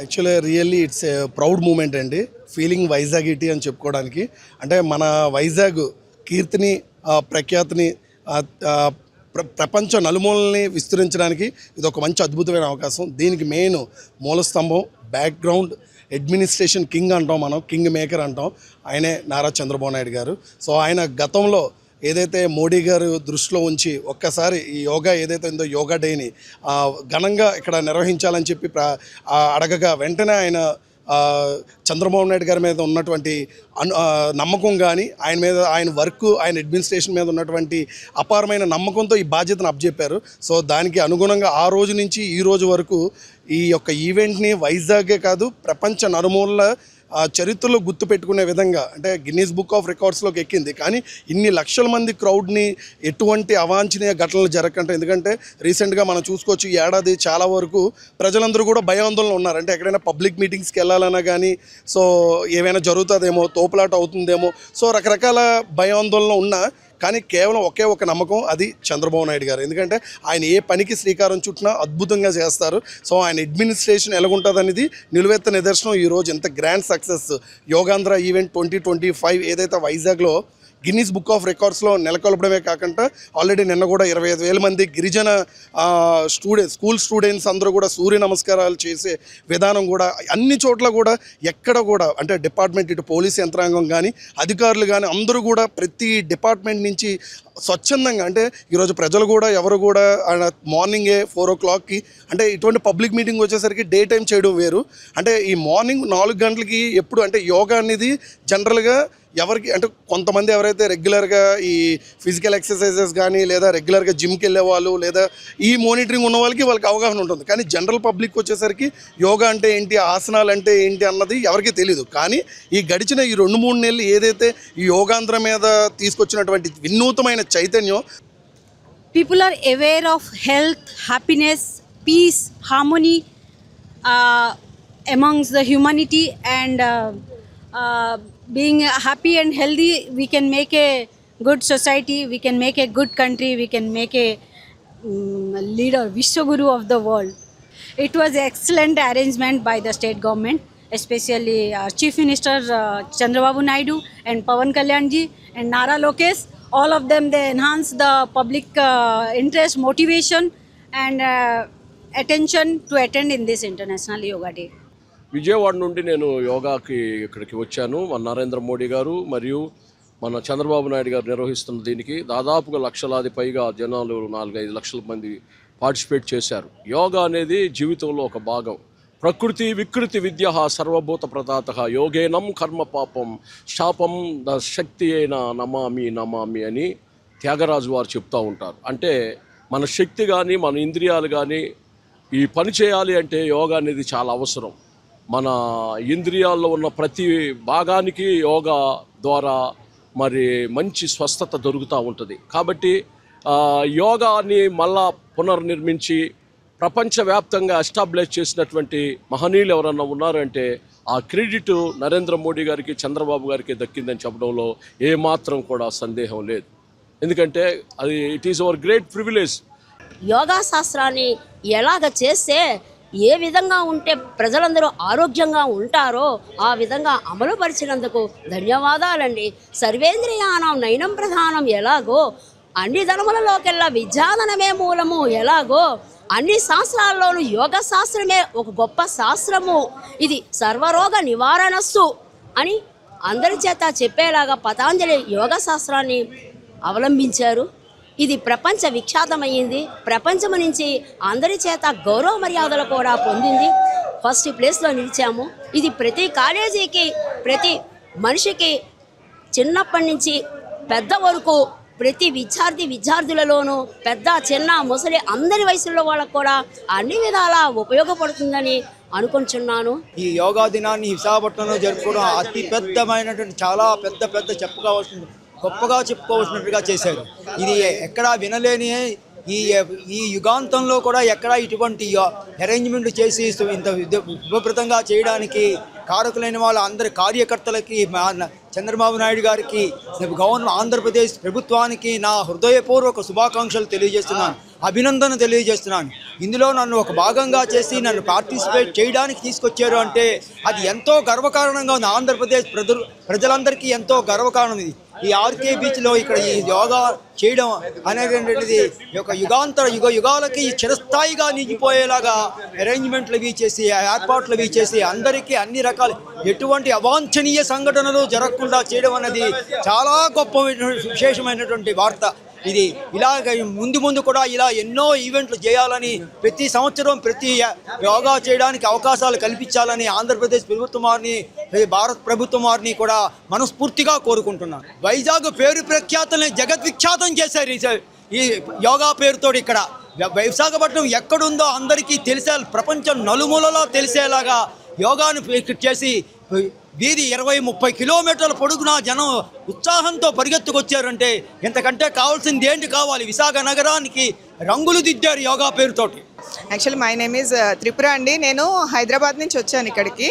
Actually really it's a proud moment అండి. Feeling Vizag ఇటీ అని చెప్పుకోవడానికి. అంటే మన వైజాగ్ కీర్తిని ప్రఖ్యాతిని ప్రపంచ నలుమూలని విస్తరించడానికి ఇది ఒక మంచి అద్భుతమైన అవకాశం. దీనికి మెయిన్ మూలస్తంభం, బ్యాక్గ్రౌండ్, అడ్మినిస్ట్రేషన్ కింగ్ అంటాం, మనం కింగ్ మేకర్ అంటాం. ఆయనే నారా చంద్రబాబు నాయుడు గారు. సో ఆయన గతంలో ఏదైతే మోడీ గారు దృష్టిలో ఉంచి ఒక్కసారి ఈ యోగా ఏదైతే ఉందో యోగా డేని ఘనంగా ఇక్కడ నిర్వహించాలని చెప్పి అడగగా వెంటనే ఆయన చంద్రబాబు నాయుడు గారి మీద ఉన్నటువంటి నమ్మకం కానీ ఆయన మీద, ఆయన వర్క్, ఆయన అడ్మినిస్ట్రేషన్ మీద ఉన్నటువంటి అపారమైన నమ్మకంతో ఈ బాధ్యతను అప్పచెప్పారు. సో దానికి అనుగుణంగా ఆ రోజు నుంచి ఈ రోజు వరకు ఈ యొక్క ఈవెంట్ని వైజాగే కాదు ప్రపంచ నలుమూలల చరిత్రలో గుర్తుపెట్టుకునే విధంగా, అంటే గిన్నీస్ బుక్ ఆఫ్ రికార్డ్స్లోకి ఎక్కింది. కానీ ఇన్ని లక్షల మంది క్రౌడ్ని ఎటువంటి అవాంఛనీయ ఘటనలు జరగకంటే, ఎందుకంటే రీసెంట్గా మనం చూసుకోవచ్చు ఈ ఏడాది చాలా వరకు ప్రజలందరూ కూడా భయాందోళన ఉన్నారు. అంటే ఎక్కడైనా పబ్లిక్ మీటింగ్స్కి వెళ్ళాలన్నా కానీ సో ఏమైనా జరుగుతుందేమో, తోపులాట అవుతుందేమో, సో రకరకాల భయాందోళన ఉన్నా కానీ కేవలం ఒకే ఒక నమ్మకం, అది చంద్రబాబు నాయుడు గారు. ఎందుకంటే ఆయన ఏ పనికి శ్రీకారం చుట్టినా అద్భుతంగా చేస్తారు. సో ఆయన అడ్మినిస్ట్రేషన్ ఎలాగుంటుంది అనేది నిలువెత్త నిదర్శనం ఈరోజు ఎంత గ్రాండ్ సక్సెస్ యోగాంధ్ర ఈవెంట్ 2025 ఏదైతే వైజాగ్లో గిన్నీస్ బుక్ ఆఫ్ రికార్డ్స్లో నెలకొల్పడమే కాకుండా ఆల్రెడీ నిన్న కూడా 25,000 మంది గిరిజన స్కూల్ స్టూడెంట్స్ అందరూ కూడా సూర్య నమస్కారాలు చేసే విధానం కూడా అన్ని చోట్ల కూడా ఎక్కడ కూడా, అంటే డిపార్ట్మెంట్, ఇటు పోలీస్ యంత్రాంగం కానీ అధికారులు కానీ అందరూ కూడా ప్రతి డిపార్ట్మెంట్ నుంచి స్వచ్ఛందంగా, అంటే ఈరోజు ప్రజలు కూడా ఎవరు కూడా మార్నింగే 4 o'clockకి, అంటే ఇటువంటి పబ్లిక్ మీటింగ్ వచ్చేసరికి డే టైం చేయడం వేరు. అంటే ఈ మార్నింగ్ 4 గంటలకి ఎప్పుడు, అంటే యోగా అనేది జనరల్గా ఎవరికి, అంటే కొంతమంది ఎవరైతే రెగ్యులర్గా ఈ ఫిజికల్ ఎక్సర్సైజెస్ కానీ లేదా రెగ్యులర్గా జిమ్కి వెళ్ళే వాళ్ళు లేదా ఈ మానిటరింగ్ ఉన్న వాళ్ళకి అవగాహన ఉంటుంది. కానీ జనరల్ పబ్లిక్ వచ్చేసరికి యోగా అంటే ఏంటి, ఆసనాలు అంటే ఏంటి అన్నది ఎవరికీ తెలియదు. కానీ ఈ గడిచిన ఈ 2-3 నెలలు ఏదైతే ఈ యోగాంధ్ర మీద తీసుకొచ్చినటువంటి వినూతమైన చైతన్యం, people are aware of health, happiness, peace, harmony amongst the humanity, and being happy and healthy, we can make a good society, we can make a good country, we can make a leader, Vishwaguru of the world. It was excellent arrangement by the state government, especially Chief Minister Chandrababu Naidu and Pawan Kalyan ji and Nara Lokesh. All of them, they enhance the public interest, motivation and attention to attend in this International Yoga Day. Vijayawada నుండి నేను యోగాకి ఇక్కడికి వచ్చాను. మన నరేంద్ర మోడీ గారు మరియు మన చంద్రబాబు నాయుడు గారు నిర్వహిస్తున్న దీనికి దాదాపుగా లక్షలాది పైగా జనాలు, 4-5 లక్షల మంది పార్టిసిపేట్ చేశారు. యోగా అనేది జీవితంలో ఒక భాగం. ప్రకృతి వికృతి విద్య సర్వభూత ప్రదాత యోగేనం కర్మ పాపం శాపం శక్తి అయిన నమామి అని త్యాగరాజు వారు చెప్తూ ఉంటారు. అంటే మన శక్తి కానీ మన ఇంద్రియాలు కానీ ఈ పని చేయాలి అంటే యోగా అనేది చాలా అవసరం. మన ఇంద్రియాల్లో ఉన్న ప్రతి భాగానికి యోగా ద్వారా మరి మంచి స్వస్థత దొరుకుతూ ఉంటుంది. కాబట్టి యోగాని మళ్ళా పునర్నిర్మించి ప్రపంచవ్యాప్తంగా ఎస్టాబ్లిష్ చేసినటువంటి మహనీయులు ఎవరన్నా ఉన్నారంటే ఆ క్రెడిట్ నరేంద్ర మోడీ గారికి, చంద్రబాబు గారికి దక్కిందని చెప్పడంలో ఏమాత్రం కూడా సందేహం లేదు. ఎందుకంటే అది it is our great privilege. Yoga శాస్త్రాన్ని ఎలాగ చేస్తే ఏ విధంగా ఉంటే ప్రజలందరూ ఆరోగ్యంగా ఉంటారో ఆ విధంగా అమలుపరిచినందుకు ధన్యవాదాలండి. సర్వేంద్రియానం నయనం ప్రధానం ఎలాగో, అన్ని ధనములలోకెల్లా విద్యాధనమే మూలము ఎలాగో, అన్ని శాస్త్రాల్లోనూ యోగ శాస్త్రమే ఒక గొప్ప శాస్త్రము, ఇది సర్వరోగ నివారణస్సు అని అందరి చేత చెప్పేలాగా పతాంజలి యోగ శాస్త్రాన్ని అవలంబించారు. ఇది ప్రపంచ విఖ్యాతమైంది. ప్రపంచము నుంచి అందరి చేత గౌరవ మర్యాదలు కూడా పొందింది. ఫస్ట్ ప్లేస్లో నిలిచాము. ఇది ప్రతి కాలేజీకి, ప్రతి మనిషికి, చిన్నప్పటి నుంచి పెద్ద వరకు ప్రతి విద్యార్థులలోనూ పెద్ద చిన్న ముసలి అందరి వయసుల్లో వాళ్ళకు కూడా అన్ని విధాలా ఉపయోగపడుతుందని అనుకుంటున్నాను. ఈ యోగా దినాన్ని విశాఖపట్నంలో జరుపుకోవడం అతి పెద్దమైనటువంటి, చాలా పెద్ద చెప్పుకోవాల్సింది, గొప్పగా చెప్పుకోవాల్సినట్టుగా చేశారు. ఇది ఎక్కడా వినలేని ఈ యుగాంతంలో కూడా ఎక్కడా ఇటువంటి అరేంజ్మెంట్ చేసి ఇంత విభృతంగా చేయడానికి కారకులైన వాళ్ళ అందరి కార్యకర్తలకి, చంద్రబాబు నాయుడు గారికి, ఆంధ్రప్రదేశ్ ప్రభుత్వానికి నా హృదయపూర్వక శుభాకాంక్షలు తెలియజేస్తున్నాను. అభినందన తెలియజేస్తున్నాను. ఇందులో నన్ను ఒక భాగంగా చేసి నన్ను పార్టిసిపేట్ చేయడానికి తీసుకొచ్చారు అంటే అది ఎంతో గర్వకారణంగా ఉంది. ఆంధ్రప్రదేశ్ ప్రజలందరికీ ఎంతో గర్వకారణం ఇది. ఈ ఆర్కే బీచ్లో ఇక్కడ ఈ యోగా చేయడం అనేటువంటిది ఒక యుగాలకి చిరస్థాయిగా నిలిచిపోయేలాగా అరేంజ్మెంట్లు అవి చేసి ఏర్పాట్లు అవి చేసి అందరికీ అన్ని రకాల ఎటువంటి అవాంఛనీయ సంఘటనలు జరగకుండా చేయడం అనేది చాలా గొప్ప విశేషమైనటువంటి వార్త. ఇది ఇలాగ ముందు కూడా ఇలా ఎన్నో ఈవెంట్లు చేయాలని ప్రతి సంవత్సరం ప్రతి యోగా చేయడానికి అవకాశాలు కల్పించాలని ఆంధ్రప్రదేశ్ ప్రభుత్వం వారిని భారత ప్రభుత్వం వారిని కూడా మనస్ఫూర్తిగా కోరుకుంటున్నాను. వైజాగ్ పేరు ప్రఖ్యాతల్ని జగద్విఖ్యాతం చేశారు ఈ యోగా పేరుతో. ఇక్కడ విశాఖపట్నం ఎక్కడుందో అందరికీ తెలిసే ప్రపంచం నలుమూలలో తెలిసేలాగా యోగాను చేసి వీధి 20-30 కిలోమీటర్ల పొడుగునా జనం ఉత్సాహంతో పరిగెత్తుకొచ్చారంటే ఇంతకంటే కావాల్సింది ఏంటి కావాలి? విశాఖ నగరానికి రంగులు దిద్దారు యోగా పేరుతోటి. Actually my name is Tripura అండి. నేను హైదరాబాద్ నుంచి వచ్చాను ఇక్కడికి.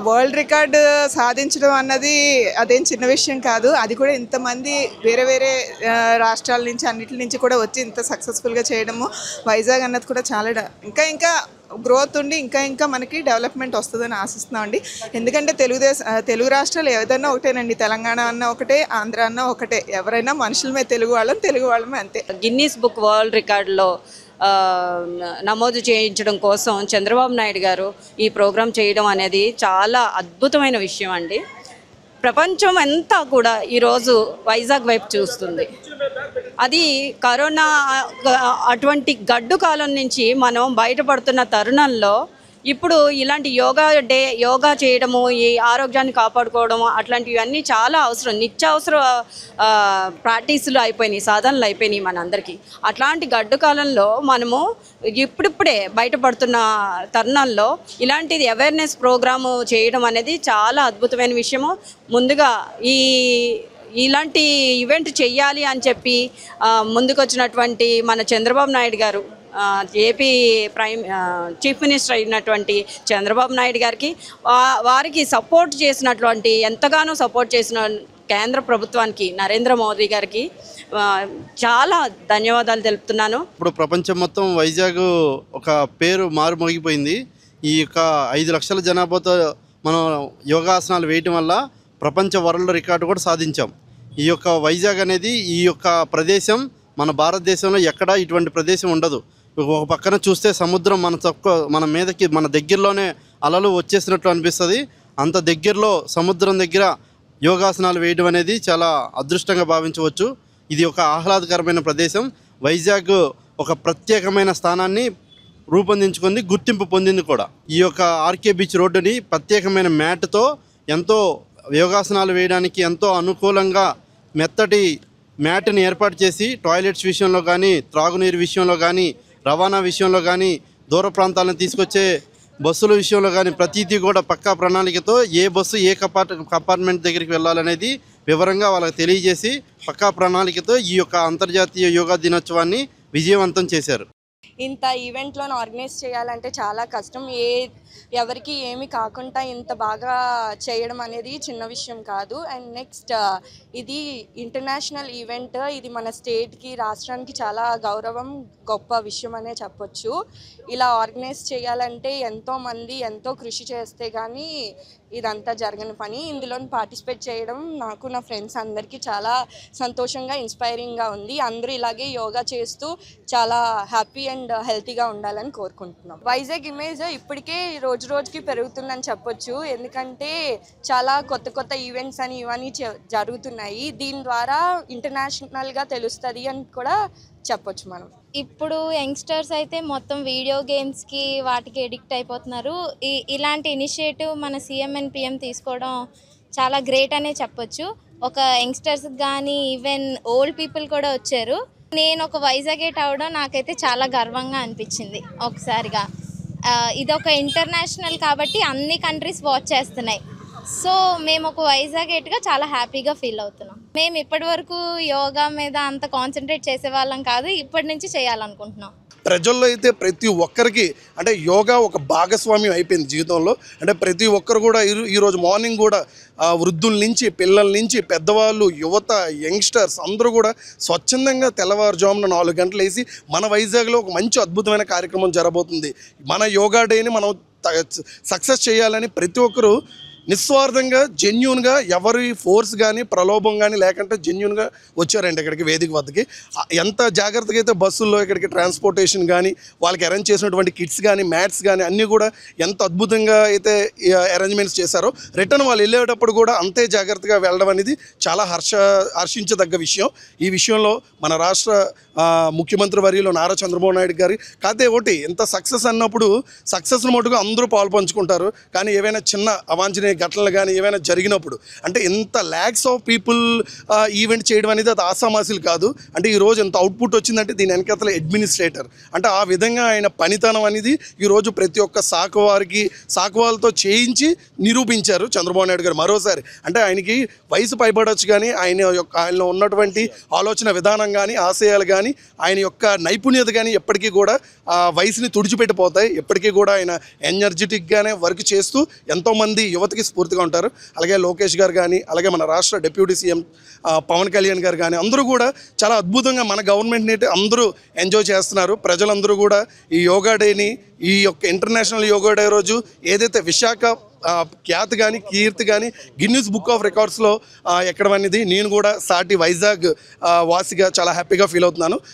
వరల్డ్ రికార్డ్ సాధించడం అన్నది అదేం చిన్న విషయం కాదు. అది కూడా ఇంతమంది వేరే వేరే రాష్ట్రాల నుంచి అన్నిటి నుంచి కూడా వచ్చి ఇంత సక్సెస్ఫుల్గా చేయడము, వైజాగ్ అన్నది కూడా చాలా ఇంకా గ్రోత్ ఉండి ఇంకా మనకి డెవలప్మెంట్ వస్తుందని ఆశిస్తున్నాం అండి. ఎందుకంటే తెలుగు రాష్ట్రాలు ఏదైనా ఒకటేనండి. తెలంగాణ అన్న ఒకటే, ఆంధ్ర అన్న ఒకటే. ఎవరైనా మనుషులమే, తెలుగు వాళ్ళమే అంతే. గిన్నీస్ బుక్ వరల్డ్ రికార్డులో నమోదు చేయించడం కోసం చంద్రబాబు నాయుడు గారు ఈ ప్రోగ్రాం చేయడం అనేది చాలా అద్భుతమైన విషయం అండి. ప్రపంచం అంతా కూడా ఈరోజు వైజాగ్ వైపు చూస్తుంది. అది కరోనా అటువంటి గడ్డు కాలం నుంచి మనం బయటపడుతున్న తరుణంలో ఇప్పుడు ఇలాంటి యోగా చేయడము, ఈ ఆరోగ్యాన్ని కాపాడుకోవడము అట్లాంటివన్నీ చాలా అవసరం. నిత్యావసర ప్రాక్టీసులు అయిపోయినాయి, సాధనలు అయిపోయినాయి మనందరికీ. అట్లాంటి గడ్డు కాలంలో మనము ఇప్పుడిప్పుడే బయటపడుతున్న తరుణంలో ఇలాంటిది అవేర్నెస్ ప్రోగ్రాము చేయడం అనేది చాలా అద్భుతమైన విషయము. ముందుగా ఇలాంటి ఈవెంట్ చెయ్యాలి అని చెప్పి ముందుకొచ్చినటువంటి మన చంద్రబాబు నాయుడు గారు, ఏపీ చీఫ్ మినిస్టర్ అయినటువంటి చంద్రబాబు నాయుడు గారికి, వారికి సపోర్ట్ చేసినటువంటి, ఎంతగానో సపోర్ట్ చేసిన కేంద్ర ప్రభుత్వానికి, నరేంద్ర మోదీ గారికి చాలా ధన్యవాదాలు తెలుపుతున్నాను. ఇప్పుడు ప్రపంచం మొత్తం వైజాగ్ ఒక పేరు మారుమోగిపోయింది. ఈ యొక్క 5 లక్షల జనాభాతో మనం యోగాసనాలు వేయటం వల్ల ప్రపంచ వరల్డ్ రికార్డు కూడా సాధించాం. ఈ యొక్క వైజాగ్ అనేది, ఈ యొక్క ప్రదేశం మన భారతదేశంలో ఎక్కడా ఇటువంటి ప్రదేశం ఉండదు. ఒక పక్కన చూస్తే సముద్రం మన మీదకి, మన దగ్గరలోనే అలలు వచ్చేసినట్లు అనిపిస్తుంది. అంత దగ్గరలో సముద్రం దగ్గర యోగాసనాలు వేయడం అనేది చాలా అదృష్టంగా భావించవచ్చు. ఇది ఒక ఆహ్లాదకరమైన ప్రదేశం. వైజాగ్ ఒక ప్రత్యేకమైన స్థానాన్ని రూపొందించుకుంది, గుర్తింపు పొందింది కూడా. ఈ యొక్క ఆర్కే బీచ్ రోడ్డుని ప్రత్యేకమైన మ్యాట్తో ఎంతో యోగాసనాలు వేయడానికి ఎంతో అనుకూలంగా మెత్తటి మ్యాట్ని ఏర్పాటు చేసి టాయిలెట్స్ విషయంలో కానీ, త్రాగునీరు విషయంలో కానీ, రవాణా విషయంలో కానీ, దూర ప్రాంతాలను తీసుకొచ్చే బస్సుల విషయంలో కానీ ప్రతిదీ కూడా పక్కా ప్రణాళికతో ఏ బస్సు ఏ కంపార్ట్మెంట్ దగ్గరికి వెళ్ళాలనేది వివరంగా వాళ్ళకి తెలియజేసి పక్కా ప్రణాళికతో ఈ యొక్క అంతర్జాతీయ యోగా దినోత్సవాన్ని విజయవంతం చేశారు. ఇంత ఈవెంట్లో ఆర్గనైజ్ చేయాలంటే చాలా కష్టం. ఎవరికి ఏమి కాకుండా ఇంత బాగా చేయడం అనేది చిన్న విషయం కాదు. అండ్ నెక్స్ట్, ఇది ఇంటర్నేషనల్ ఈవెంట్. ఇది మన స్టేట్కి, రాష్ట్రానికి చాలా గౌరవం, గొప్ప విషయం అనే చెప్పొచ్చు. ఇలా ఆర్గనైజ్ చేయాలంటే ఎంతోమంది ఎంతో కృషి చేస్తే కానీ ఇదంతా జరగని పని. ఇందులో పార్టిసిపేట్ చేయడం నాకు, నా ఫ్రెండ్స్ అందరికీ చాలా సంతోషంగా, ఇన్స్పైరింగ్గా ఉంది. అందరూ ఇలాగే యోగా చేస్తూ చాలా హ్యాపీ అండ్ హెల్తీగా ఉండాలని కోరుకుంటున్నాం. వైజాగ్ ఇమేజ్ ఇప్పటికే రోజు రోజుకి పెరుగుతుందని చెప్పొచ్చు. ఎందుకంటే చాలా కొత్త ఈవెంట్స్ అని ఇవన్నీ జరుగుతున్నాయి. దీని ద్వారా ఇంటర్నేషనల్గా తెలుస్తుంది అని కూడా చెప్పొచ్చు మనం. ఇప్పుడు యంగ్స్టర్స్ అయితే మొత్తం వీడియో గేమ్స్కి వాటికి ఎడిక్ట్ అయిపోతున్నారు. ఇలాంటి ఇనిషియేటివ్ మన సీఎం అండ్ పిఎం తీసుకోవడం చాలా గ్రేట్ అనే చెప్పొచ్చు. ఒక యంగ్స్టర్స్కి కానీ ఈవెన్ ఓల్డ్ పీపుల్ కూడా వచ్చారు. నేను ఒక వైజాగేట్ అవడం నాకైతే చాలా గర్వంగా అనిపించింది ఒకసారిగా. ఇదొక ఇంటర్నేషనల్ కాబట్టి అన్ని కంట్రీస్ వాచ్ చేస్తున్నాయి. సో మేము ఒక వైజాగేట్గా చాలా హ్యాపీగా ఫీల్ అవుతున్నాం. మేము ఇప్పటి వరకు యోగా మీద అంత కాన్సన్ట్రేట్ చేసేవాళ్ళం కాదు, ఇప్పటి నుంచి చేయాలనుకుంటున్నాం. ప్రజల్లో అయితే ప్రతి ఒక్కరికి అంటే యోగా ఒక భాగస్వామ్యం అయిపోయింది జీవితంలో. అంటే ప్రతి ఒక్కరు కూడా ఈరోజు మార్నింగ్ కూడా వృద్ధుల నుంచి పిల్లల నుంచి పెద్దవాళ్ళు యువత యంగ్స్టర్స్ అందరూ కూడా స్వచ్ఛందంగా తెల్లవారుజామున 4 గంటలు వేసి మన వైజాగ్లో ఒక మంచి అద్భుతమైన కార్యక్రమం జరగబోతుంది. మన యోగా డేని మనం సక్సెస్ చేయాలని ప్రతి ఒక్కరూ నిస్వార్థంగా జెన్యూన్గా ఎవరి ఫోర్స్ కానీ ప్రలోభం కానీ లేకుంటే జెన్యూన్గా వచ్చారండి ఇక్కడికి వేదిక వద్దకి. ఎంత జాగ్రత్తగా అయితే బస్సుల్లో ఇక్కడికి ట్రాన్స్పోర్టేషన్ కానీ వాళ్ళకి అరేంజ్ చేసినటువంటి కిట్స్ కానీ మ్యాట్స్ కానీ అన్నీ కూడా ఎంత అద్భుతంగా అయితే అరేంజ్మెంట్స్ చేశారో రిటర్న్ వాళ్ళు వెళ్ళేటప్పుడు కూడా అంతే జాగ్రత్తగా వెళ్ళడం అనేది చాలా హర్షించదగ్గ విషయం. ఈ విషయంలో మన రాష్ట్ర ముఖ్యమంత్రి వర్యులు నారా చంద్రబాబు నాయుడు గారి కాతే ఒకటి ఇంత సక్సెస్ అన్నప్పుడు సక్సెస్ను మటుకు అందరూ పాలు పంచుకుంటారు. కానీ ఏవైనా చిన్న అవాంఛనీయ ఘటనలు కానీ ఏవైనా జరిగినప్పుడు అంటే ఇంత ల్యాక్స్ ఆఫ్ పీపుల్ ఈవెంట్ చేయడం అనేది అది ఆసామాసీలు కాదు. అంటే ఈరోజు ఎంత అవుట్పుట్ వచ్చిందంటే దీని వెనకాతల అడ్మినిస్ట్రేటర్ అంటే ఆ విధంగా ఆయన పనితనం అనేది ఈరోజు ప్రతి ఒక్క సాకువాళ్ళతో చేయించి నిరూపించారు చంద్రబాబు నాయుడు గారు మరోసారి. అంటే ఆయనకి వయసు పైబడవచ్చు కానీ ఆయనలో ఉన్నటువంటి ఆలోచన విధానం కానీ ఆశయాలు కానీ ఆయన యొక్క నైపుణ్యత కానీ ఎప్పటికీ కూడా వయసుని తుడిచిపెట్టిపోతాయి. ఎప్పటికీ కూడా ఆయన ఎనర్జెటిక్గానే వర్క్ చేస్తూ ఎంతోమంది యువతకి స్ఫూర్తిగా ఉంటారు. అలాగే లోకేష్ గారు కానీ అలాగే మన రాష్ట్ర డిప్యూటీ సీఎం పవన్ కళ్యాణ్ గారు కానీ అందరూ కూడా చాలా అద్భుతంగా మన గవర్నమెంట్ని అయితే అందరూ ఎంజాయ్ చేస్తున్నారు. ప్రజలందరూ కూడా ఈ యోగా డేని ఈ యొక్క ఇంటర్నేషనల్ యోగా డే రోజు ఏదైతే విశాఖ ఖ్యాతి కానీ కీర్తి కానీ గిన్నీస్ బుక్ ఆఫ్ రికార్డ్స్లో ఎక్కడం అనేది నేను కూడా సాటి వైజాగ్ వాసిగా చాలా హ్యాపీగా ఫీల్ అవుతున్నాను.